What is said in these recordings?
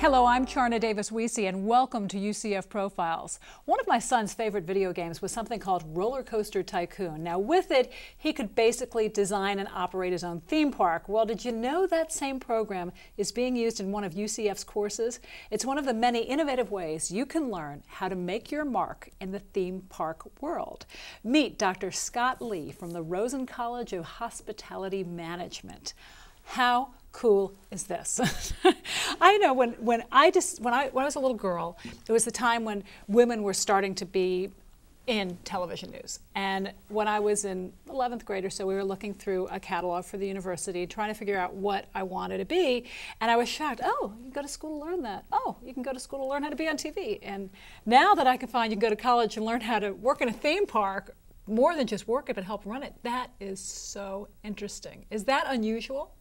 Hello, I'm Charna Davis-Wiese, and welcome to UCF Profiles. One of my son's favorite video games was something called Roller Coaster Tycoon. Now, with it, he could basically design and operate his own theme park. Well, did you know that same program is being used in one of UCF's courses? It's one of the many innovative ways you can learn how to make your mark in the theme park world. Meet Dr. Scott Lee from the Rosen College of Hospitality Management. How cool is this? I know when I was a little girl, it was the time when women were starting to be in television news. And when I was in 11th grade or so, we were looking through a catalog for the university, trying to figure out what I wanted to be. And I was shocked. Oh, you can go to school to learn that. Oh, you can go to school to learn how to be on TV. And now that I can find you can go to college and learn how to work in a theme park, more than just work it, but help run it, that is so interesting. Is that unusual?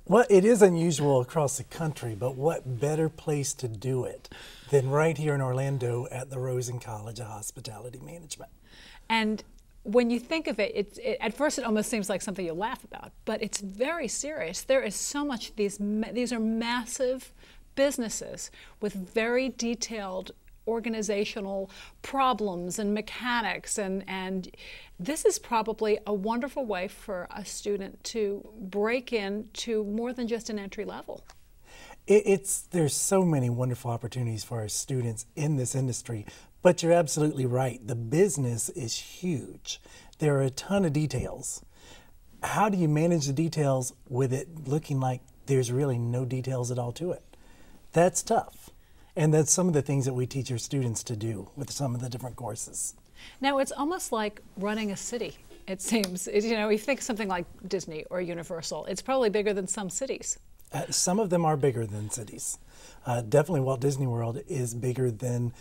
Well, it is unusual across the country, but what better place to do it than right here in Orlando at the Rosen College of Hospitality Management. And when you think of it, at first it almost seems like something you laugh about, but it's very serious. There is so much, these are massive businesses with very detailed organizational problems and mechanics, and this is probably a wonderful way for a student to break into more than just an entry level. There's so many wonderful opportunities for our students in this industry, but you're absolutely right. The business is huge. There are a ton of details. How do you manage the details with it looking like there's really no details at all to it? That's tough. And that's some of the things that we teach our students to do with some of the different courses. Now, it's almost like running a city, it seems. You know, you think something like Disney or Universal, it's probably bigger than some cities. Some of them are bigger than cities. Definitely Walt Disney World is bigger than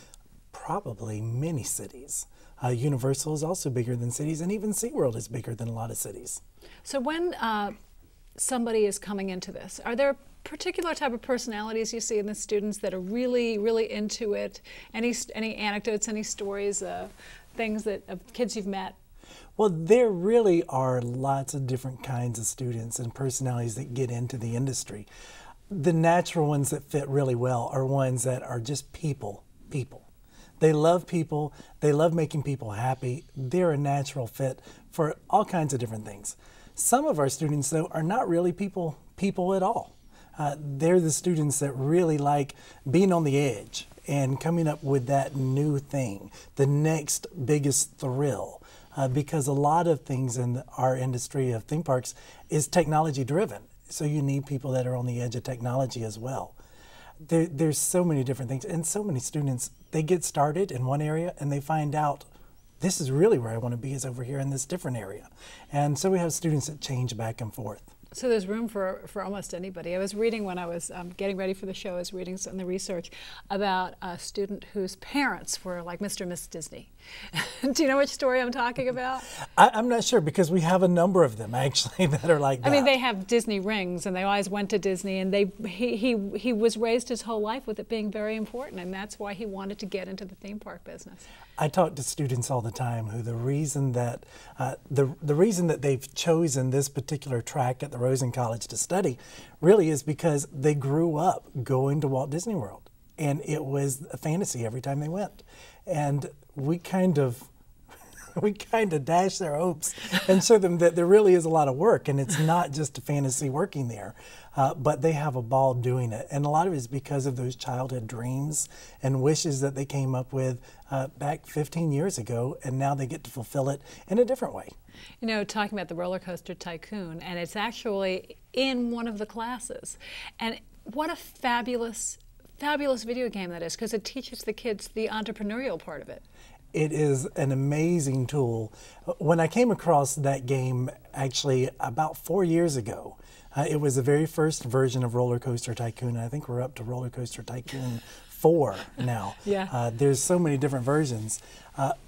probably many cities. Universal is also bigger than cities, and even SeaWorld is bigger than a lot of cities. So when somebody is coming into this, are there particular type of personalities you see in the students that are really, really into it? Any anecdotes, any stories, things of kids you've met? Well, there really are lots of different kinds of students and personalities that get into the industry. The natural ones that fit really well are ones that are just people. They love people, they love making people happy. They're a natural fit for all kinds of different things. Some of our students, though, are not really people at all. They're the students that really like being on the edge and coming up with that new thing, the next biggest thrill, because a lot of things in our industry of theme parks is technology driven. So you need people that are on the edge of technology as well. There's so many different things, and so many students, they get started in one area and they find out this is really where I want to be, is over here in this different area. And so we have students that change back and forth. So there's room for almost anybody. I was reading when I was getting ready for the show, I was reading some of the research about a student whose parents were like Mr. and Mrs. Disney. Do you know which story I'm talking about? I'm not sure, because we have a number of them actually that are like that. I mean, they have Disney rings and they always went to Disney, and he was raised his whole life with it being very important, and that's why he wanted to get into the theme park business. I talk to students all the time who the reason that they've chosen this particular track at the Rosen College to study really is because they grew up going to Walt Disney World, and it was a fantasy every time they went. And we kind of dash their hopes and show them that there really is a lot of work, and it's not just a fantasy working there, but they have a ball doing it. And a lot of it is because of those childhood dreams and wishes that they came up with back 15 years ago, and now they get to fulfill it in a different way. You know, talking about the Roller Coaster Tycoon, and it's actually in one of the classes. And what a fabulous video game that is, because it teaches the kids the entrepreneurial part of it. It is an amazing tool. When I came across that game actually about 4 years ago, it was the very first version of Roller Coaster Tycoon. I think we're up to Roller Coaster Tycoon 4 now. Yeah. There's so many different versions.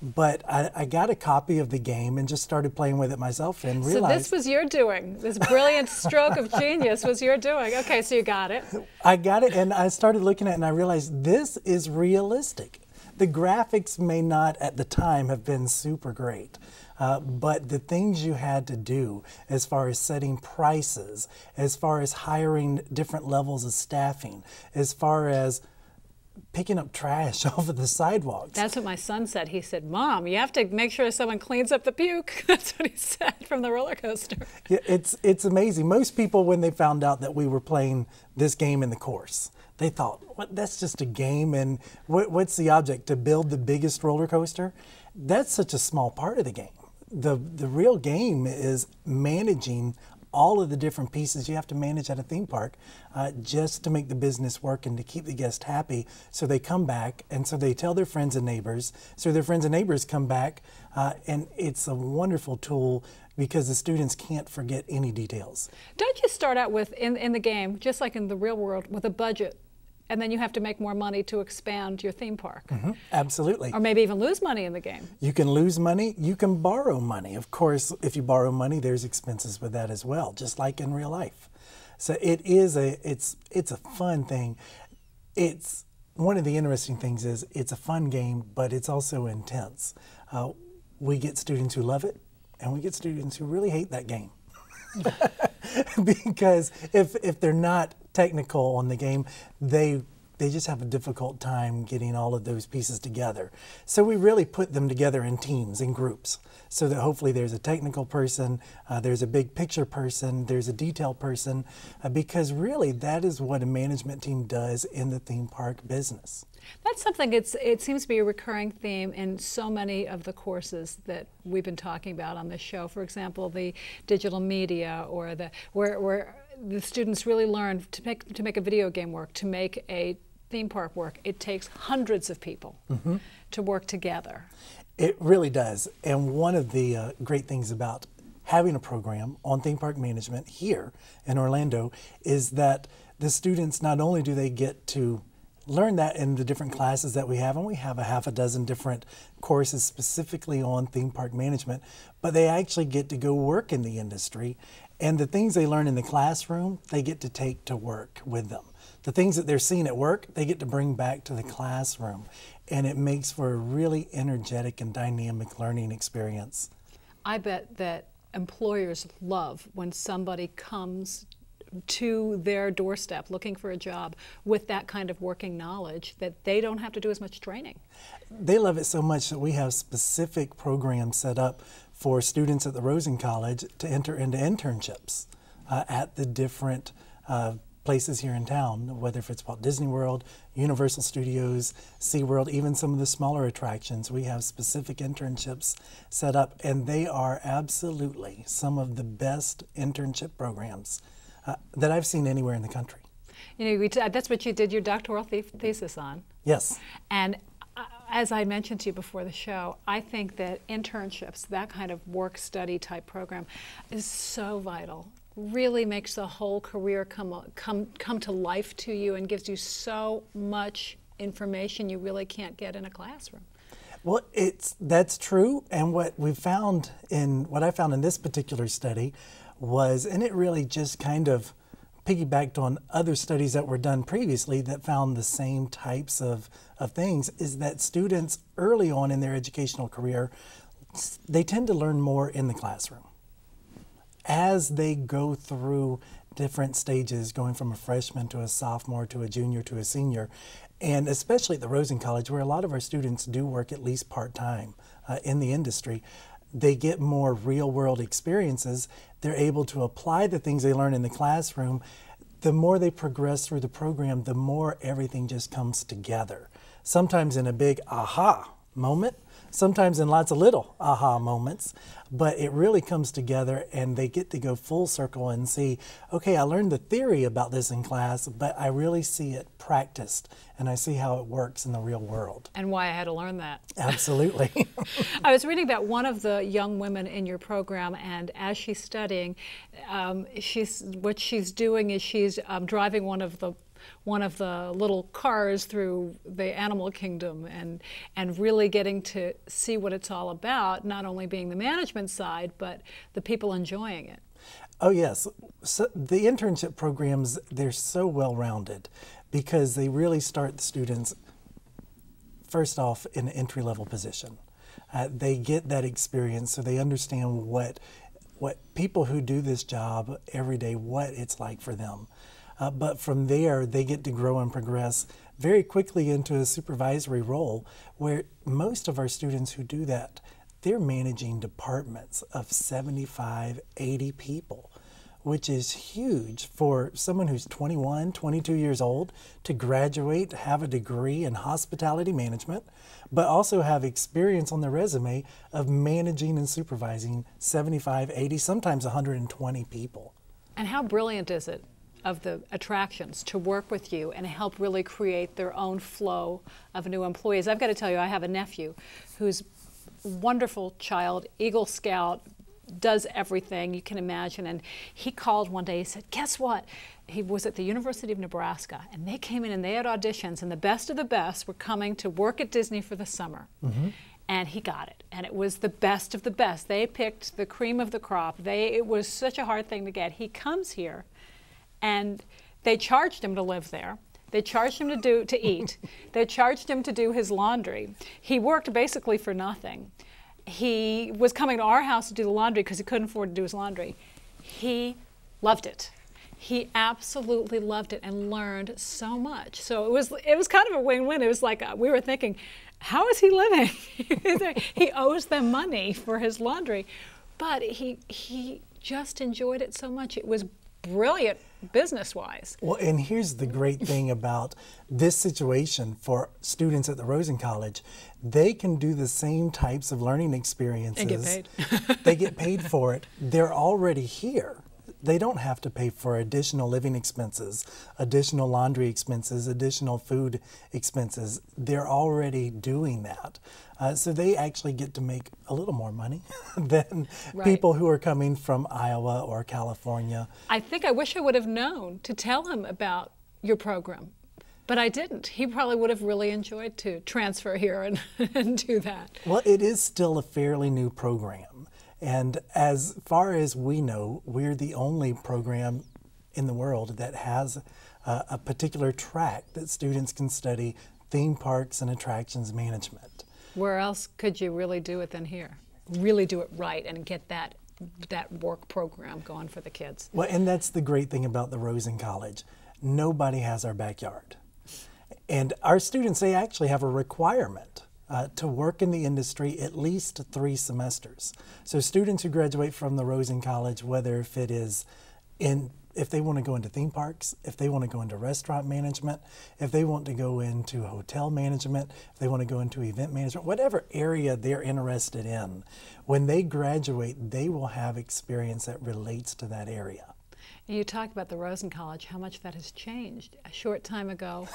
But I got a copy of the game and just started playing with it myself and realized... So this was your doing. This brilliant stroke of genius was your doing. Okay, so you got it. I got it, and I started looking at it and I realized this is realistic. The graphics may not at the time have been super great, but the things you had to do as far as setting prices, as far as hiring different levels of staffing, as far as picking up trash off of the sidewalks. That's what my son said. He said, "Mom, you have to make sure someone cleans up the puke." That's what he said from the roller coaster. Yeah, it's amazing. Most people, when they found out that we were playing this game in the course, they thought, "What? That's just a game, and what's the object? To build the biggest roller coaster?" That's such a small part of the game. The real game is managing all of the different pieces you have to manage at a theme park just to make the business work and to keep the guests happy, so they come back and so they tell their friends and neighbors, so their friends and neighbors come back, and it's a wonderful tool because the students can't forget any details. Don't you start out with, in the game, just like in the real world, with a budget? And then you have to make more money to expand your theme park. Absolutely. Or maybe even lose money in the game. You can lose money, you can borrow money. Of course, if you borrow money, there's expenses with that as well, just like in real life. So it's a fun thing. It's one of the interesting things is it's a fun game, but it's also intense. We get students who love it, and we get students who really hate that game. Because if they're not technical on the game, they just have a difficult time getting all of those pieces together. So we really put them together in teams, in groups, so that hopefully there's a technical person, there's a big picture person, there's a detail person, because really that is what a management team does in the theme park business. That's something, it seems to be a recurring theme in so many of the courses that we've been talking about on this show. For example, the digital media, or where the students really learn to make a video game work, to make a theme park work. It takes hundreds of people to work together. It really does. And one of the great things about having a program on theme park management here in Orlando is that the students, not only do they get to learn that in the different classes that we have, and we have a half a dozen different courses specifically on theme park management, but they actually get to go work in the industry, and the things they learn in the classroom, they get to take to work with them. The things that they're seeing at work, they get to bring back to the classroom, and it makes for a really energetic and dynamic learning experience. I bet that employers love when somebody comes to their doorstep looking for a job with that kind of working knowledge, that they don't have to do as much training. They love it so much that we have specific programs set up for students at the Rosen College to enter into internships at the different places here in town, whether if it's Walt Disney World, Universal Studios, SeaWorld, even some of the smaller attractions. We have specific internships set up, and they are absolutely some of the best internship programs that I've seen anywhere in the country. You know, that's what you did your doctoral thesis on. Yes. And as I mentioned to you before the show, I think that internships, that kind of work-study type program, is so vital. Really makes the whole career come to life to you, and gives you so much information you really can't get in a classroom. Well, that's true, and what I found in this particular study was, and it really just kind of piggybacked on other studies that were done previously that found the same types of things, is that students early on in their educational career, they tend to learn more in the classroom. As they go through different stages, going from a freshman to a sophomore to a junior to a senior, and especially at the Rosen College, where a lot of our students do work at least part-time in the industry, they get more real-world experiences. They're able to apply the things they learn in the classroom. The more they progress through the program, the more everything just comes together. Sometimes in a big aha moment, sometimes in lots of little aha moments, but it really comes together, and they get to go full circle and see, okay, I learned the theory about this in class, but I really see it practiced, and I see how it works in the real world. And why I had to learn that. Absolutely. I was reading about one of the young women in your program, and as she's studying, what she's doing is she's driving one of the little cars through the animal kingdom, and really getting to see what it's all about, not only being the management side, but the people enjoying it. Oh yes, so the internship programs, they're so well-rounded because they really start the students first off in an entry-level position. They get that experience, so they understand what people who do this job every day, what it's like for them. But from there, they get to grow and progress very quickly into a supervisory role, where most of our students who do that, they're managing departments of 75, 80 people, which is huge for someone who's 21, 22 years old to graduate, have a degree in hospitality management, but also have experience on their resume of managing and supervising 75, 80, sometimes 120 people. And how brilliant is it of the attractions to work with you and help really create their own flow of new employees? I've got to tell you, I have a nephew who's a wonderful child, Eagle Scout, does everything you can imagine, and he called one day. He said, guess what? He was at the University of Nebraska, and they came in and they had auditions, and the best of the best were coming to work at Disney for the summer. And he got it, and it was the best of the best. They picked the cream of the crop. It was such a hard thing to get. He comes here, and they charged him to live there. They charged him to eat. They charged him to do his laundry. He worked basically for nothing. He was coming to our house to do the laundry because he couldn't afford to do his laundry. He loved it. He absolutely loved it and learned so much. So it was kind of a win-win. It was like we were thinking, how is he living? He owes them money for his laundry, but he just enjoyed it so much. It was brilliant business-wise. Well, and here's the great thing about this situation for students at the Rosen College. They can do the same types of learning experiences. And get paid. They get paid for it. They're already here. They don't have to pay for additional living expenses, additional laundry expenses, additional food expenses. They're already doing that. So they actually get to make a little more money than people who are coming from Iowa or California. I wish I would have known to tell him about your program, but I didn't. He probably would have really enjoyed to transfer here and do that. Well, it is still a fairly new program. And as far as we know, we're the only program in the world that has a particular track that students can study theme parks and attractions management. Where else could you really do it than here? Really do it right and get that work program going for the kids. Well, and that's the great thing about the Rosen College. Nobody has our backyard. And our students, they actually have a requirement to work in the industry at least 3 semesters. So students who graduate from the Rosen College, whether if it is if they want to go into theme parks, if they want to go into restaurant management, if they want to go into hotel management, if they want to go into event management, whatever area they're interested in, when they graduate, they will have experience that relates to that area. You talked about the Rosen College, how much that has changed. A short time ago,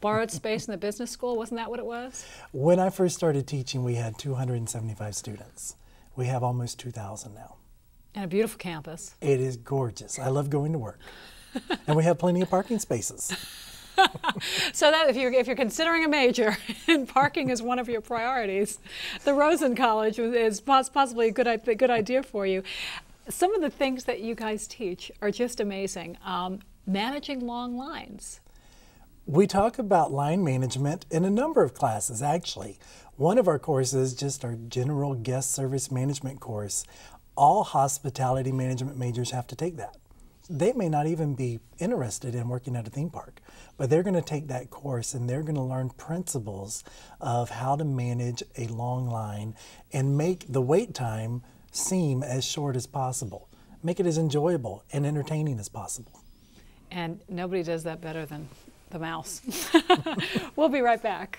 borrowed space in the business school, wasn't that what it was? When I first started teaching, we had 275 students. We have almost 2,000 now. And a beautiful campus. It is gorgeous. I love going to work. And we have plenty of parking spaces. So that if you're considering a major and parking is one of your priorities, the Rosen College is possibly a good idea for you. Some of the things that you guys teach are just amazing. Managing long lines. We talk about line management in a number of classes, actually. One of our courses, just our general guest service management course, all hospitality management majors have to take that. They may not even be interested in working at a theme park, but they're going to take that course and they're going to learn principles of how to manage a long line and make the wait time seem as short as possible. Make it as enjoyable and entertaining as possible. And nobody does that better than the mouse. We'll be right back.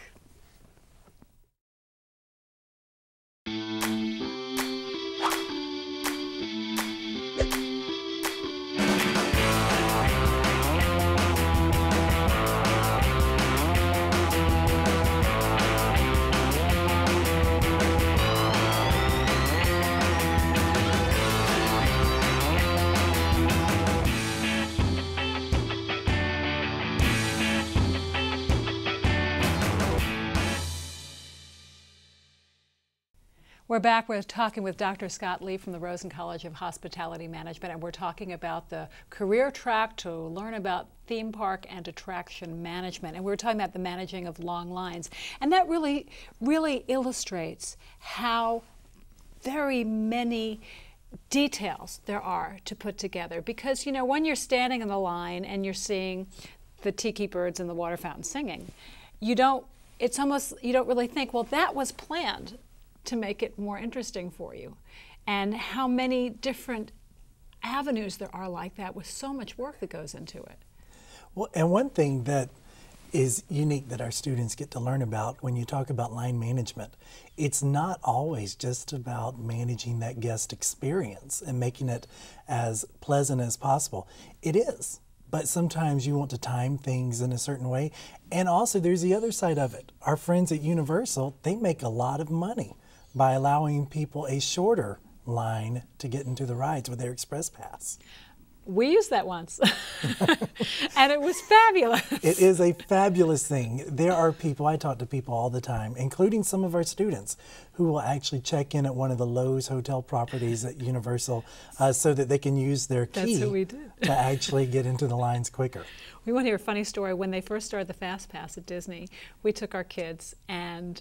We're back. We're talking with Dr. Scott Lee from the Rosen College of Hospitality Management, and we're talking about the career track to learn about theme park and attraction management. And we're talking about the managing of long lines. And that really illustrates how very many details there are to put together. Because, you know, when you're standing in the line and you're seeing the tiki birds in the water fountain singing, you don't really think, well, that was planned to make it more interesting for you. And how many different avenues there are like that with so much work that goes into it. Well, and one thing that is unique that our students get to learn about when you talk about line management, it's not always just about managing that guest experience and making it as pleasant as possible. It is. But sometimes you want to time things in a certain way. And also there's the other side of it. Our friends at Universal, they make a lot of money by allowing people a shorter line to get into the rides with their Express Pass. We used that once, and it was fabulous. It is a fabulous thing. There are people, I talk to people all the time, including some of our students, who will actually check in at one of the Lowe's hotel properties at Universal so that they can use their key to actually get into the lines quicker. We want to hear a funny story. When they first started the Fast Pass at Disney, we took our kids, and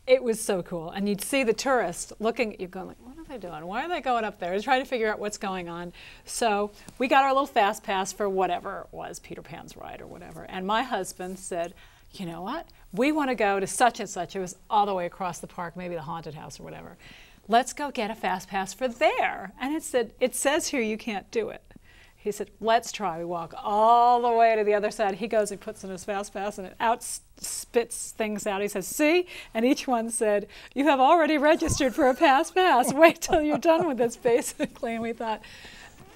it was so cool. And you'd see the tourists looking at you going like, what are they doing? Why are they going up there? Trying to figure out what's going on. So we got our little Fast Pass for whatever it was, Peter Pan's ride or whatever. And my husband said, you know what? We want to go to such and such. It was all the way across the park, maybe the haunted house or whatever. Let's go get a Fast Pass for there. And it says here you can't do it. He said, let's try. We walk all the way to the other side. He goes, he puts in his Fast Pass, and it spits things out. He says, see? And each one said, you have already registered for a Fast Pass. Wait till you're done with this, basically. And we thought,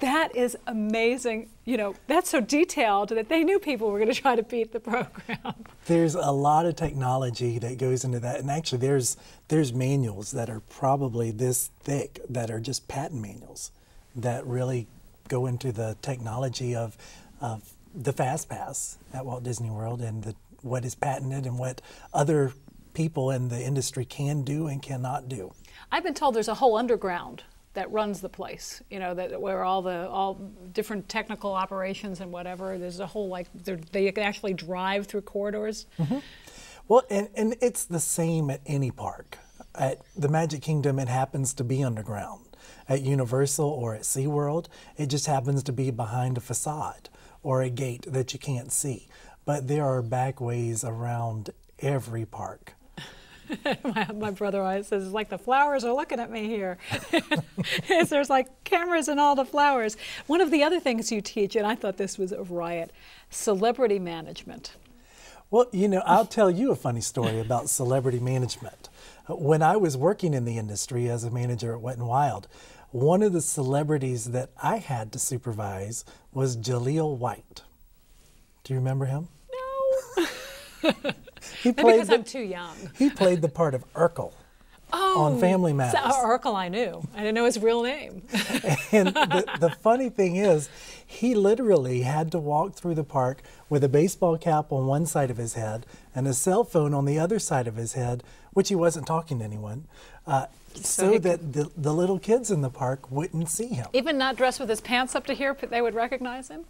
that is amazing. You know, that's so detailed that they knew people were going to try to beat the program. There's a lot of technology that goes into that. And actually, there's manuals that are probably this thick that are just patent manuals that really go into the technology of the Fast Pass at Walt Disney World and what is patented and what other people in the industry can do and cannot do. I've been told there's a whole underground that runs the place, you know, where all different technical operations and whatever, there's a whole, like, they can actually drive through corridors. Mm-hmm. Well, and it's the same at any park. At the Magic Kingdom, it happens to be underground. At Universal or at SeaWorld, it just happens to be behind a facade or a gate that you can't see. But there are back ways around every park. My brother always says, it's like the flowers are looking at me here. There's like cameras in all the flowers. One of the other things you teach, and I thought this was a riot, celebrity management. Well, you know, I'll tell you a funny story about celebrity management. When I was working in the industry as a manager at Wet n Wild, one of the celebrities that I had to supervise was Jaleel White. Do you remember him? No. Because I'm too young. He played the part of Urkel on Family Matters. Urkel I knew. I didn't know his real name. And the funny thing is, he literally had to walk through the park with a baseball cap on one side of his head and a cell phone on the other side of his head, which he wasn't talking to anyone, so that the little kids in the park wouldn't see him. Even not dressed with his pants up to here, they would recognize him?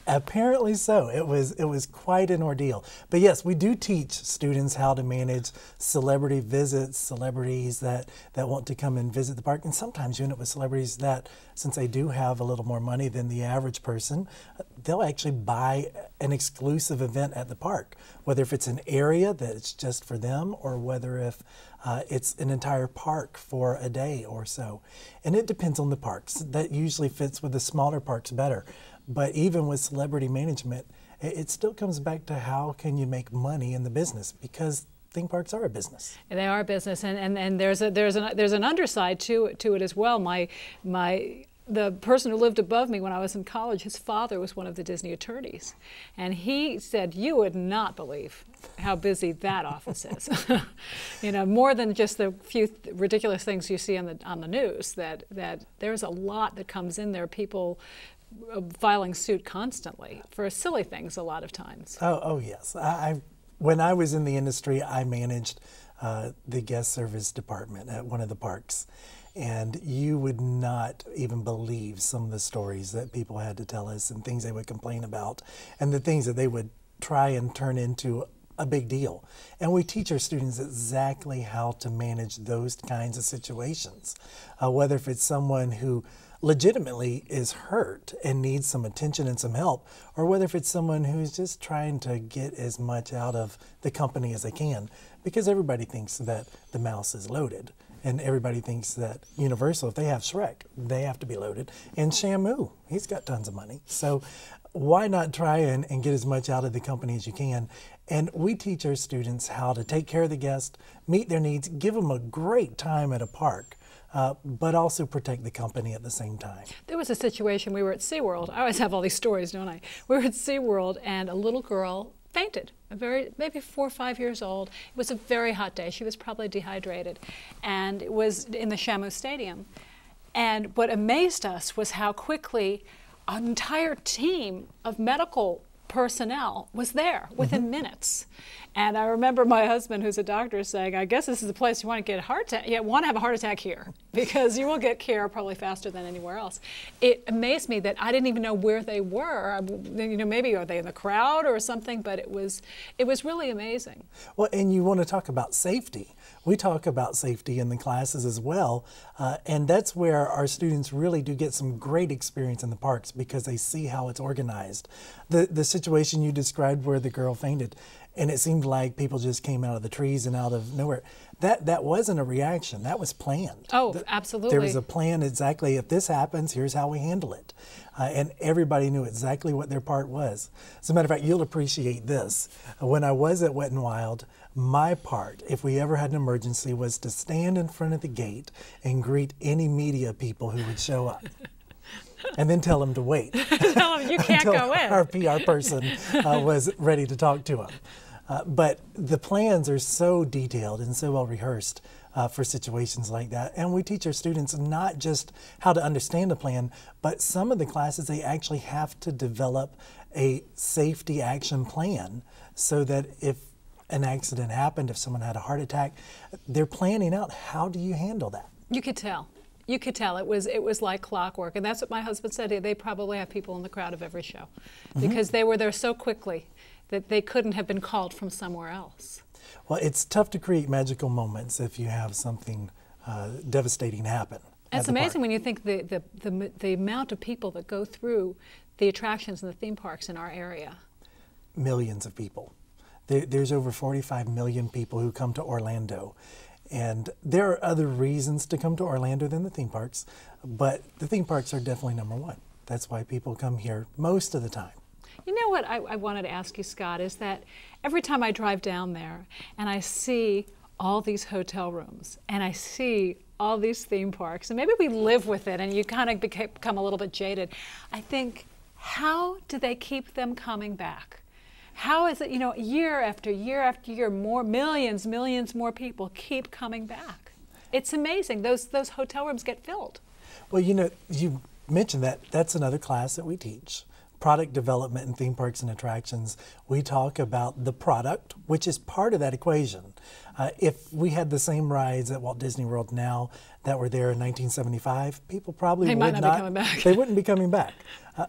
Apparently so. It was quite an ordeal. But yes, we do teach students how to manage celebrity visits, celebrities that want to come and visit the park. And sometimes you end up with celebrities that, since they do have a little more money than the average person, they'll actually buy an exclusive event at the park, whether if it's an area that it's just for them or whether if it's an entire park for a day or so. And it depends on the parks. That usually fits with the smaller parks better. But even with celebrity management, it still comes back to how can you make money in the business, because theme parks are a business. They are a business, and there's an underside to it as well. The person who lived above me when I was in college, his father was one of the Disney attorneys, and he said, you would not believe how busy that office is. You know, more than just the few ridiculous things you see on the news. That there's a lot that comes in there. People filing suit constantly for silly things a lot of times. Oh yes, When I was in the industry, I managed the guest service department at one of the parks. And you would not even believe some of the stories that people had to tell us and things they would complain about and the things that they would try and turn into a big deal. And we teach our students exactly how to manage those kinds of situations, whether if it's someone who legitimately is hurt and needs some attention and some help, or whether if it's someone who's just trying to get as much out of the company as they can, because everybody thinks that the mouse is loaded. And everybody thinks that Universal, if they have Shrek, they have to be loaded. And Shamu, he's got tons of money. So why not try and get as much out of the company as you can? And we teach our students how to take care of the guests, meet their needs, give them a great time at a park, but also protect the company at the same time. There was a situation, we were at SeaWorld. I always have all these stories, don't I? We were at SeaWorld and a little girl fainted, maybe 4 or 5 years old. It was a very hot day. She was probably dehydrated. And it was in the Shamu Stadium. And what amazed us was how quickly an entire team of medical personnel was there within minutes. And I remember my husband, who's a doctor, saying, I guess this is the place you want to get a heart attack. You want to have a heart attack here because you will get care probably faster than anywhere else. It amazed me that I didn't even know where they were. You know, maybe are they in the crowd or something, but it was really amazing. Well, and you want to talk about safety. We talk about safety in the classes as well, and that's where our students really do get some great experience in the parks because they see how it's organized. The situation you described where the girl fainted, and it seemed like people just came out of the trees and out of nowhere. That wasn't a reaction. That was planned. Oh, absolutely. There was a plan exactly. If this happens, here's how we handle it. And everybody knew exactly what their part was. As a matter of fact, you'll appreciate this. When I was at Wet n Wild, my part, if we ever had an emergency, was to stand in front of the gate and greet any media people who would show up. And then tell them to wait. Tell them you can't go in. Our PR person was ready to talk to them. But the plans are so detailed and so well rehearsed for situations like that. And we teach our students not just how to understand the plan, but some of the classes they actually have to develop a safety action plan so that if an accident happened, if someone had a heart attack, they're planning out how do you handle that. You could tell. You could tell it was like clockwork, and that's what my husband said. They probably have people in the crowd of every show because they were there so quickly that they couldn't have been called from somewhere else. Well, it's tough to create magical moments if you have something devastating happen. It's amazing when you think the amount of people that go through the attractions and the theme parks in our area. Millions of people. There's over 45 million people who come to Orlando. And there are other reasons to come to Orlando than the theme parks, but the theme parks are definitely number one. That's why people come here most of the time. You know what I wanted to ask you, Scott, is that every time I drive down there and I see all these hotel rooms and I see all these theme parks, and maybe we live with it and you kind of become a little bit jaded, I think, how do they keep them coming back? How is it, you know, year after year after year, millions more people keep coming back? It's amazing. Those hotel rooms get filled. Well, you know, you mentioned that. That's another class that we teach. Product development in theme parks and attractions. We talk about the product, which is part of that equation. If we had the same rides at Walt Disney World now that were there in 1975, people probably would not be coming back. They wouldn't be coming back.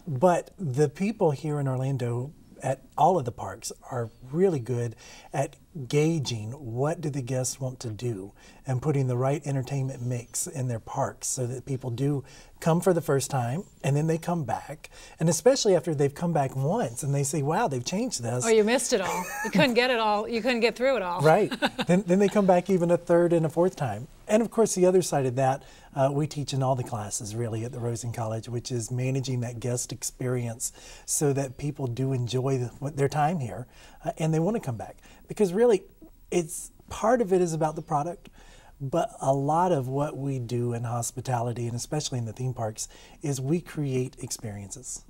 But the people here in Orlando at all of the parks are really good at gauging what do the guests want to do and putting the right entertainment mix in their parks so that people do come for the first time and then they come back, and especially after they've come back once and they say, wow, they've changed this. Oh, you missed it all. You couldn't get it all. You couldn't get through it all. Right. Then they come back even a third and a fourth time. And of course, the other side of that, we teach in all the classes really at the Rosen College, which is managing that guest experience so that people do enjoy their time here and they want to come back. Because really, it's part of it is about the product, but a lot of what we do in hospitality, and especially in the theme parks, is we create experiences.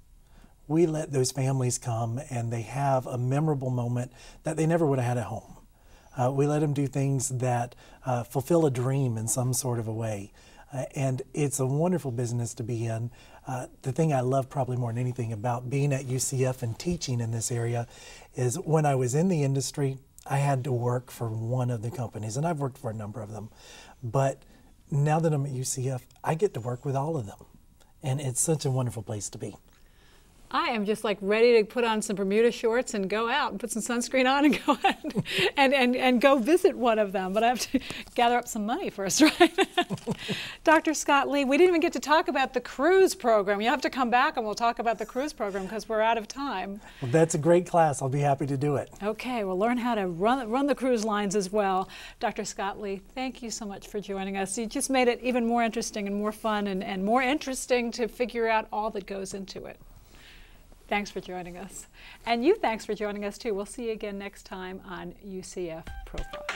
We let those families come and they have a memorable moment that they never would have had at home. We let them do things that fulfill a dream in some sort of a way. And it's a wonderful business to be in. The thing I love probably more than anything about being at UCF and teaching in this area is when I was in the industry, I had to work for one of the companies, and I've worked for a number of them. But now that I'm at UCF, I get to work with all of them. And it's such a wonderful place to be. I am just like ready to put on some Bermuda shorts and go out and put some sunscreen on and go out and go visit one of them. But I have to gather up some money first, right? Dr. Scott Lee, we didn't even get to talk about the cruise program. You have to come back and we'll talk about the cruise program because we're out of time. Well, that's a great class. I'll be happy to do it. Okay, we'll learn how to run the cruise lines as well. Dr. Scott Lee, thank you so much for joining us. You just made it even more interesting and more fun and more interesting to figure out all that goes into it. Thanks for joining us. And you, thanks for joining us too. We'll see you again next time on UCF Profile.